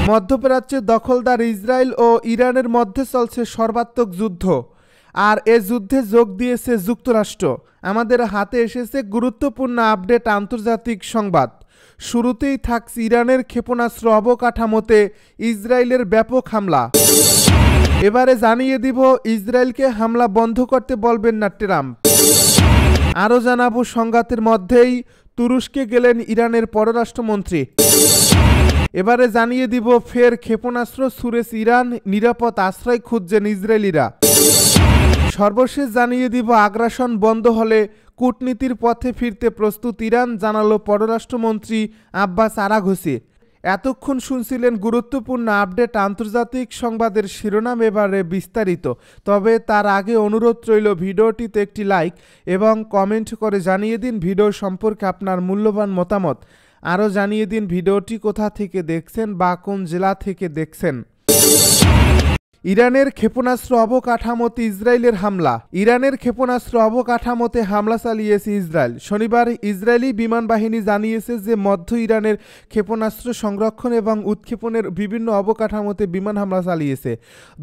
মধ্যপ্রাচ্যে দখলদার ইসরায়েল ও ইরানের মধ্যে চলছে সর্বাত্মক যুদ্ধ, আর এ যুদ্ধে যোগ দিয়েছে যুক্তরাষ্ট্র। আমাদের হাতে এসেছে গুরুত্বপূর্ণ আপডেট আন্তর্জাতিক সংবাদ। শুরুতেই থাকছে ইরানের ক্ষেপণাস্ত্র অবকাঠামোতে ইসরায়েলের ব্যাপক হামলা। এবারে জানিয়ে দিব ইসরায়েলকে হামলা বন্ধ করতে বলবেন না ট্রাম্প। আরও জানাবো সংঘাতের মধ্যেই তুরস্কে গেলেন ইরানের পররাষ্ট্রমন্ত্রী। এবারে জানিয়ে দিব ফের ক্ষেপণাস্ত্র ছুড়েছে ইরান, নিরাপদ আশ্রয় খুঁজছেন ইসরায়েলিরা। সর্বশেষ জানিয়ে দিব আগ্রাসন বন্ধ হলে কূটনীতির পথে ফিরতে প্রস্তুত ইরান, জানালো পররাষ্ট্রমন্ত্রী আব্বাস আরাঘচি। এতক্ষণ শুনছিলেন গুরুত্বপূর্ণ আপডেট আন্তর্জাতিক সংবাদের শিরোনাম, এবারে বিস্তারিত। তবে তার আগে অনুরোধ রইল ভিডিওটিতে একটি লাইক এবং কমেন্ট করে জানিয়ে দিন ভিডিও সম্পর্কে আপনার মূল্যবান মতামত। আরও জানিয়ে দিন ভিডিওটি কোথা থেকে দেখছেন বা কোন জেলা থেকে দেখছেন। ইরানের ক্ষেপণাস্ত্র অবকাঠামোতে ইসরায়েলের হামলা। ইরানের ক্ষেপণাস্ত্র অবকাঠামোতে হামলা চালিয়েছে ইসরায়েল। শনিবার ইসরায়েলি বিমান বাহিনী জানিয়েছে যে মধ্য ইরানের ক্ষেপণাস্ত্র সংরক্ষণ এবং উৎক্ষেপণের বিভিন্ন অবকাঠামোতে বিমান হামলা চালিয়েছে।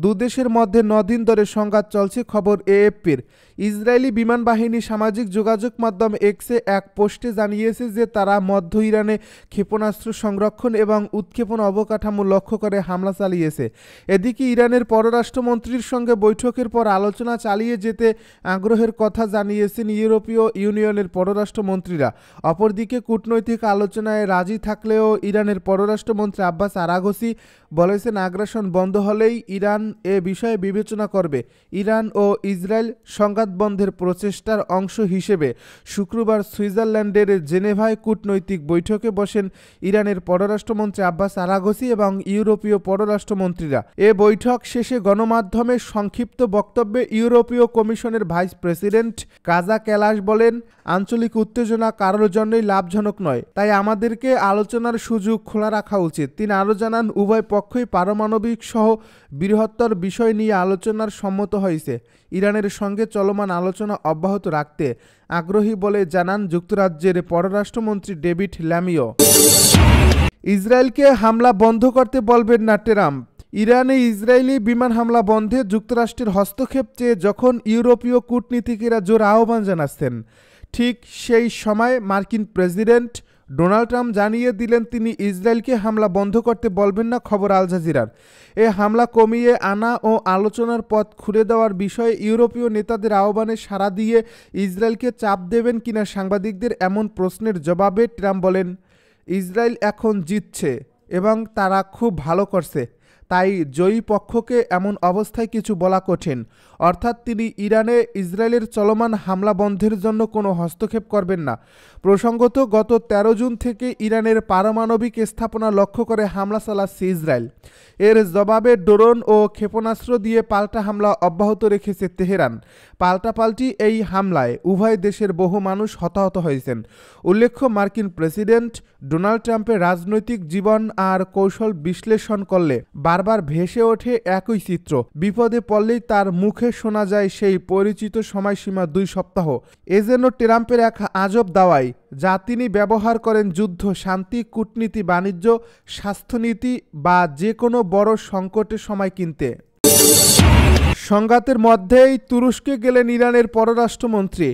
দুদেশের মধ্যে 9 দিন ধরে সংঘাত চলছে, খবর এএফপির। ইসরায়েলি বিমান বাহিনী সামাজিক যোগাযোগ মাধ্যম এক্সে এক পোস্টে জানিয়েছে যে তারা মধ্য ইরানে ক্ষেপণাস্ত্র সংরক্ষণ এবং উৎক্ষেপণ অবকাঠামো লক্ষ্য করে হামলা চালিয়েছে। এদিকে ইরানের পররাষ্ট্রমন্ত্রীর সঙ্গে বৈঠকের পর আলোচনা চালিয়ে যেতে আগ্রহের কথা জানিয়েছেন ইউরোপীয় ইউনিয়নের পররাষ্ট্রমন্ত্রীরা। অপরদিকে কূটনৈতিক আলোচনায় রাজি থাকলেও ইরানের পররাষ্ট্রমন্ত্রী আব্বাস আরাঘচি বলেছেন আগ্রাসন বন্ধ হলেই ইরান এ বিষয়ে বিবেচনা করবে। ইরান ও ইসরায়েল সংঘাত বন্ধের প্রচেষ্টার অংশ হিসেবে শুক্রবার সুইজারল্যান্ডের জেনেভায় কূটনৈতিক বৈঠকে বসেন ইরানের পররাষ্ট্রমন্ত্রী আব্বাস আরাঘচি এবং ইউরোপীয় পররাষ্ট্রমন্ত্রীরা। এ বৈঠক শেষে গণমাধ্যমে সংক্ষিপ্ত বক্তব্যে ইউরোপীয় কমিশনের ভাইস প্রেসিডেন্ট কাজা ক্যালাস বলেন, আঞ্চলিক উত্তেজনা কারোর জন্যই লাভজনক নয়, তাই আমাদেরকে আলোচনার সুযোগ খোলা রাখা উচিত। তিনি আরও জানান, উভয় পক্ষই পারমাণবিক সহ বৃহত্তর বিষয় নিয়ে আলোচনার সম্মত হয়েছে। ইরানের সঙ্গে চলমান আলোচনা অব্যাহত রাখতে আগ্রহী বলে জানান যুক্তরাজ্যের পররাষ্ট্রমন্ত্রী ডেভিড ল্যামিও। ইসরায়েলকে হামলা বন্ধ করতে বলবেন না ট্রাম্প। ইরানে ইসরায়েলি বিমান হামলা বন্ধে যুক্তরাষ্ট্রের হস্তক্ষেপ চেয়ে যখন ইউরোপীয় কূটনীতিকেরা জোর আহ্বান জানাচ্ছেন, ঠিক সেই সময় মার্কিন প্রেসিডেন্ট ডোনাল্ড ট্রাম্প জানিয়ে দিলেন তিনি ইসরায়েলকে হামলা বন্ধ করতে বলবেন না, খবর আল জাজিরার। এ হামলা কমিয়ে আনা ও আলোচনার পথ খুলে দেওয়ার বিষয়ে ইউরোপীয় নেতাদের আহ্বানে সাড়া দিয়ে ইসরায়েলকে চাপ দেবেন কিনা সাংবাদিকদের এমন প্রশ্নের জবাবে ট্রাম্প বলেন, ইসরায়েল এখন জিতছে এবং তারা খুব ভালো করছে, তাই জয়ী পক্ষকে এমন অবস্থায় কিছু বলা কঠিন। অর্থাৎ তিনি ইরানে ইসরায়েলের চলমান হামলা বন্ধের জন্য কোনো হস্তক্ষেপ করবেন না। প্রসঙ্গত গত 13 জুন থেকে ইরানের পারমাণবিক স্থাপনা লক্ষ্য করে হামলা চালাচ্ছে ইসরায়েল। এর জবাবে ড্রোন ও ক্ষেপণাস্ত্র দিয়ে পাল্টা হামলা অব্যাহত রেখেছে তেহরান। পাল্টাপাল্টি এই হামলায় উভয় দেশের বহু মানুষ হতাহত হয়েছেন। উল্লেখ্য, মার্কিন প্রেসিডেন্ট ডোনাল্ড ট্রাম্পের রাজনৈতিক জীবন আর কৌশল বিশ্লেষণ করলে বারবার ভেসে ওঠে একই চিত্র। বিপদে পড়লেই তার মুখে শোনা যায় সেই পরিচিত সময়সীমা 2 সপ্তাহ। এ যেন ট্রাম্পের এক আজব দাওয়াই, যা তিনি ব্যবহার করেন যুদ্ধ, শান্তি, কূটনীতি, বাণিজ্য, স্বাস্থ্যনীতি বা যে কোনো বড় সংকটের সময় কিনতে। সংঘাতের মধ্যেই তুরস্কে গেলেন ইরানের পররাষ্ট্রমন্ত্রী।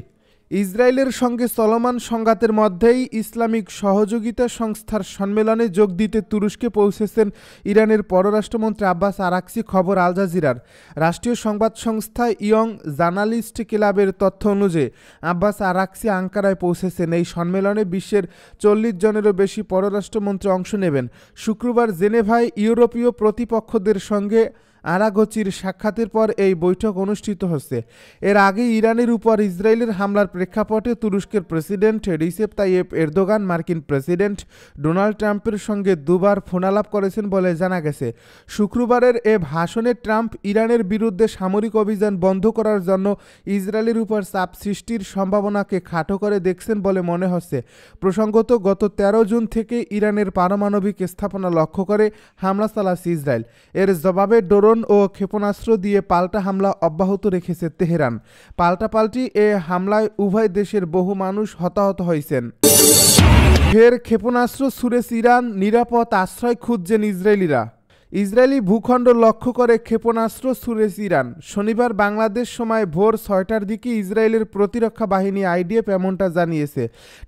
ইসরায়েলের সঙ্গে চলমান সংঘাতের মধ্যেই ইসলামিক সহযোগিতা সংস্থার সম্মেলনে যোগ দিতে তুরস্কে পৌঁছেছেন ইরানের পররাষ্ট্রমন্ত্রী আব্বাস আরাঘচি, খবর আল জাজিরার। রাষ্ট্রীয় সংবাদ সংস্থা ইয়ং জার্নালিস্ট ক্লাবের তথ্য অনুযায়ী আব্বাস আরাঘচি আঙ্কারায় পৌঁছেছেন। এই সম্মেলনে বিশ্বের 40 জনেরও বেশি পররাষ্ট্রমন্ত্রী অংশ নেবেন। শুক্রবার জেনেভায় ইউরোপীয় প্রতিপক্ষদের সঙ্গে আরাঘচির সাক্ষাতের পর এই বৈঠক অনুষ্ঠিত হচ্ছে। এর আগে ইরানের উপর ইসরায়েলের হামলার প্রেক্ষাপটে তুরস্কের প্রেসিডেন্ট রিসেপ তাইয়েপ এরদোগান মার্কিন প্রেসিডেন্ট ডোনাল্ড ট্রাম্পের সঙ্গে দুবার ফোনালাপ করেছেন বলে জানা গেছে। শুক্রবারের এ ভাষণে ট্রাম্প ইরানের বিরুদ্ধে সামরিক অভিযান বন্ধ করার জন্য ইসরায়েলের উপর চাপ সৃষ্টির সম্ভাবনাকে খাটো করে দেখছেন বলে মনে হচ্ছে। প্রসঙ্গত গত 13 জুন থেকে ইরানের পারমাণবিক স্থাপনা লক্ষ্য করে হামলা চালাচ্ছে ইসরায়েল। এর জবাবে ড্রোন ও ক্ষেপণাস্ত্র দিয়ে পাল্টা হামলা অব্যাহত রেখেছে তেহরান। পাল্টাপাল্টি এ হামলায় উভয় দেশের বহু মানুষ হতাহত হয়েছেন। ফের ক্ষেপণাস্ত্র ছুড়েছে ইরান, নিরাপদ আশ্রয় খুঁজছেন ইসরায়েলিরা। ইসরায়েলি ভূখণ্ড লক্ষ্য করে ক্ষেপণাস্ত্র ছুড়েছে ইরান। শনিবার বাংলাদেশ সময় ভোর ৬টার দিকে ইসরায়েলের প্রতিরক্ষা বাহিনী আইডিএফ এমনটা জানিয়েছে।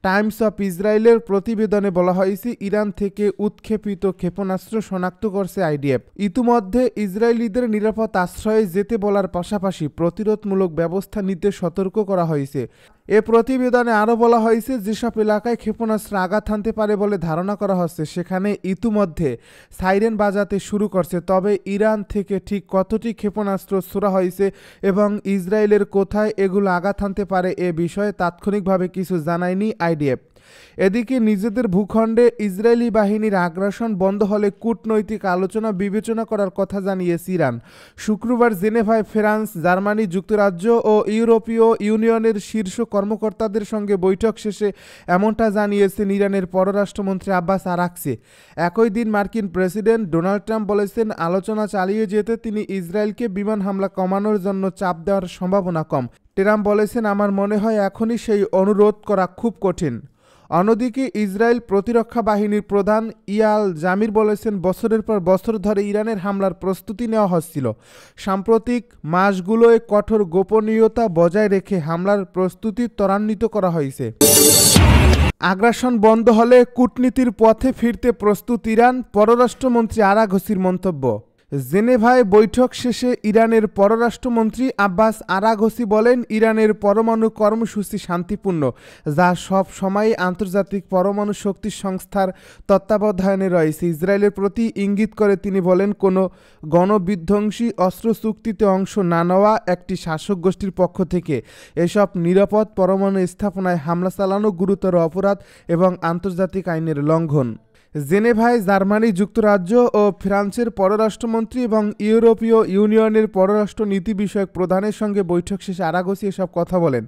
টাইমস অফ ইসরায়েলের প্রতিবেদনে বলা হয়েছে, ইরান থেকে উৎক্ষেপিত ক্ষেপণাস্ত্র শনাক্ত করছে আইডিএফ। ইতিমধ্যে ইসরায়েলিদের নিরাপদ আশ্রয়ে যেতে বলার পাশাপাশি প্রতিরোধমূলক ব্যবস্থা নিতে সতর্ক করা হয়েছে। এ প্রতিবেদনে আরও বলা হয়েছে, যেসব এলাকায় ক্ষেপণাস্ত্র আঘাত হানতে পারে বলে ধারণা করা হচ্ছে সেখানে ইতিমধ্যে সাইরেন বাজাতে শুরু করছে। তবে ইরান থেকে ঠিক কতটি ক্ষেপণাস্ত্র ছোড়া হয়েছে এবং ইসরায়েলের কোথায় এগুলো আঘাত হানতে পারে এ বিষয়ে তাৎক্ষণিকভাবে কিছু জানায়নি আইডিএফ। এদিকে নিজেদের ভূখণ্ডে ইসরায়েলি বাহিনীর আগ্রাসন বন্ধ হলে কূটনৈতিক আলোচনা বিবেচনা করার কথা জানিয়েছে ইরান। শুক্রবার জেনেভায় ফ্রান্স, জার্মানি, যুক্তরাজ্য ও ইউরোপীয় ইউনিয়নের শীর্ষ কর্মকর্তাদের সঙ্গে বৈঠক শেষে এমনটা জানিয়েছেন ইরানের পররাষ্ট্রমন্ত্রী আব্বাস আরাকচি। একই দিন মার্কিন প্রেসিডেন্ট ডোনাল্ড ট্রাম্প বলেছেন, আলোচনা চালিয়ে যেতে তিনি ইসরায়েলকে বিমান হামলা কমানোর জন্য চাপ দেওয়ার সম্ভাবনা কম। ট্রাম্প বলেছেন, আমার মনে হয় এখনই সেই অনুরোধ করা খুব কঠিন। অন্যদিকে ইসরায়েল প্রতিরক্ষা বাহিনীর প্রধান ইয়াল জামির বলেছেন, বছরের পর বছর ধরে ইরানের হামলার প্রস্তুতি নেওয়া হচ্ছিল। সাম্প্রতিক মাসগুলোয় কঠোর গোপনীয়তা বজায় রেখে হামলার প্রস্তুতি ত্বরান্বিত করা হয়েছে। আগ্রাসন বন্ধ হলে কূটনীতির পথে ফিরতে প্রস্তুত ইরান, পররাষ্ট্রমন্ত্রী আরাঘসির মন্তব্য। জেনেভায় বৈঠক শেষে ইরানের পররাষ্ট্রমন্ত্রী আব্বাস আরাঘসি বলেন, ইরানের পরমাণু কর্মসূচি শান্তিপূর্ণ, যা সব সময় আন্তর্জাতিক পরমাণু শক্তি সংস্থার তত্ত্বাবধানে রয়েছে। ইসরায়েলের প্রতি ইঙ্গিত করে তিনি বলেন, কোনো গণবিধ্বংসী অস্ত্র চুক্তিতে অংশ না নেওয়া একটি শাসক গোষ্ঠীর পক্ষ থেকে এসব নিরাপদ পরমাণু স্থাপনায় হামলা চালানো গুরুতর অপরাধ এবং আন্তর্জাতিক আইনের লঙ্ঘন। জেনেভায় জার্মানি, যুক্তরাজ্য ও ফ্রান্সের পররাষ্ট্রমন্ত্রী এবং ইউরোপীয় ইউনিয়নের পররাষ্ট্র নীতি বিষয়ক প্রধানের সঙ্গে বৈঠক শেষে আরাঘসি এসব কথা বলেন।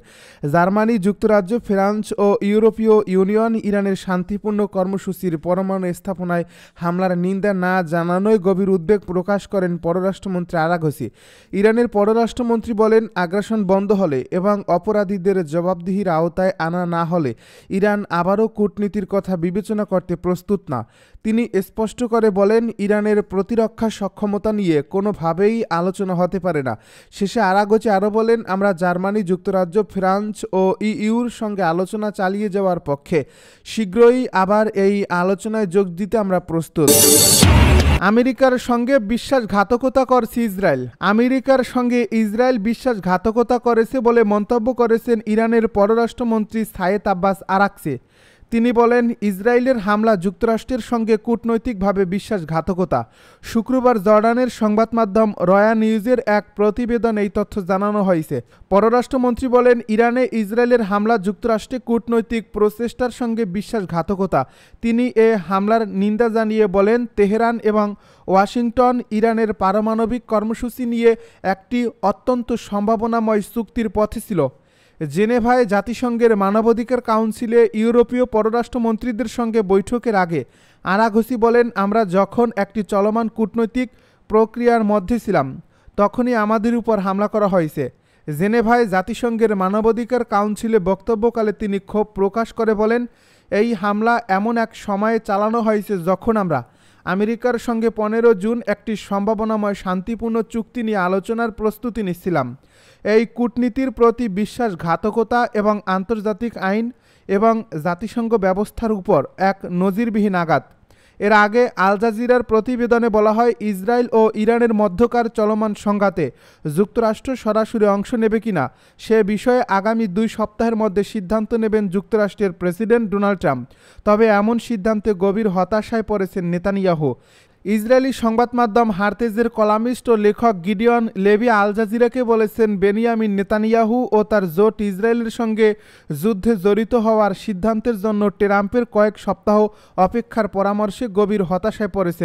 জার্মানি, যুক্তরাজ্য, ফ্রান্স ও ইউরোপীয় ইউনিয়ন ইরানের শান্তিপূর্ণ কর্মসূচির পরমাণু স্থাপনায় হামলার নিন্দা না জানানোয় গভীর উদ্বেগ প্রকাশ করেন পররাষ্ট্রমন্ত্রী আরাঘসি। ইরানের পররাষ্ট্রমন্ত্রী বলেন, আগ্রাসন বন্ধ হলে এবং অপরাধীদের জবাবদিহির আওতায় আনা না হলে ইরান আবারও কূটনীতির কথা বিবেচনা করতে প্রস্তুত না। তিনি স্পষ্ট করে বলেন, ইরানের প্রতিরক্ষা সক্ষমতা নিয়ে কোনোভাবেই আলোচনা হতে পারে না। শেষে আরাঘসি আরও বলেন, আমরা জার্মানি, যুক্তরাজ্য, ফ্রান্স ও ইইউর সঙ্গে আলোচনা চালিয়ে যাওয়ার পক্ষে। শীঘ্রই আবার এই আলোচনায় যোগ দিতে আমরা প্রস্তুত। আমেরিকার সঙ্গে বিশ্বাসঘাতকতা করছে ইসরায়েল। আমেরিকার সঙ্গে ইসরায়েল বিশ্বাসঘাতকতা করেছে বলে মন্তব্য করেছেন ইরানের পররাষ্ট্রমন্ত্রী সায়েদ আব্বাস আরাকচি। তিনি বলেন, ইসরায়েলের হামলা যুক্তরাষ্ট্রের সঙ্গে কূটনৈতিকভাবে বিশ্বাসঘাতকতা। শুক্রবার জর্ডানের সংবাদ মাধ্যম রয়া নিউজের এক প্রতিবেদনে এই তথ্য জানানো হয়েছে। পররাষ্ট্রমন্ত্রী বলেন, ইরানে ইসরায়েলের হামলা যুক্তরাষ্ট্রে কূটনৈতিক প্রচেষ্টার সঙ্গে বিশ্বাসঘাতকতা। তিনি এ হামলার নিন্দা জানিয়ে বলেন, তেহরান এবং ওয়াশিংটন ইরানের পারমাণবিক কর্মসূচি নিয়ে একটি অত্যন্ত সম্ভাবনাময় চুক্তির পথে ছিল। জেনেভায় জাতিসংঘের মানবাধিকার কাউন্সিলে ইউরোপীয় পররাষ্ট্রমন্ত্রীদের সঙ্গে বৈঠকের আগে আরাঘসি বলেন, আমরা যখন একটি চলমান কূটনৈতিক প্রক্রিয়ার মধ্যে ছিলাম তখনই আমাদের উপর হামলা করা হয়েছে। জেনেভায় জাতিসংঘের মানবাধিকার কাউন্সিলে বক্তব্যকালে তিনি ক্ষোভ প্রকাশ করে বলেন, এই হামলা এমন এক সময়ে চালানো হয়েছে যখন আমরা আমেরিকার সঙ্গে 15 জুন একটি সম্ভাবনাময় শান্তিপূর্ণ চুক্তি নিয়ে আলোচনার প্রস্তুতি নিচ্ছিলাম। এই কূটনীতির প্রতি বিশ্বাসঘাতকতা এবং আন্তর্জাতিক আইন এবং জাতিসংঘ ব্যবস্থার উপর এক নজিরবিহীন আঘাত। এর আগে আল জাজিরার প্রতিবেদনে বলা হয়, ইসরায়েল ও ইরানের মধ্যকার চলমান সংঘাতে যুক্তরাষ্ট্র সরাসরি অংশ নেবে কিনা সে বিষয়ে আগামী 2 সপ্তাহের মধ্যে সিদ্ধান্ত নেবেন যুক্তরাষ্ট্রের প্রেসিডেন্ট ডোনাল্ড ট্রাম্প। তবে এমন সিদ্ধান্তে গভীর হতাশায় পড়েছেন নেতানিয়াহু। ইসরায়েলি সংবাদ মাধ্যম হারতেজের কলামিস্ট ও লেখক গিডিয়ন লেভি আল জাজিরাকে বলেছেন, বেনিয়ামিন নেতানিয়াহু ও তার জোট ইসরায়েলের সঙ্গে যুদ্ধে জড়িত হওয়ার সিদ্ধান্তের জন্য ট্রাম্পের কয়েক সপ্তাহ অপেক্ষার পরামর্শে গভীর হতাশায় পড়েছে।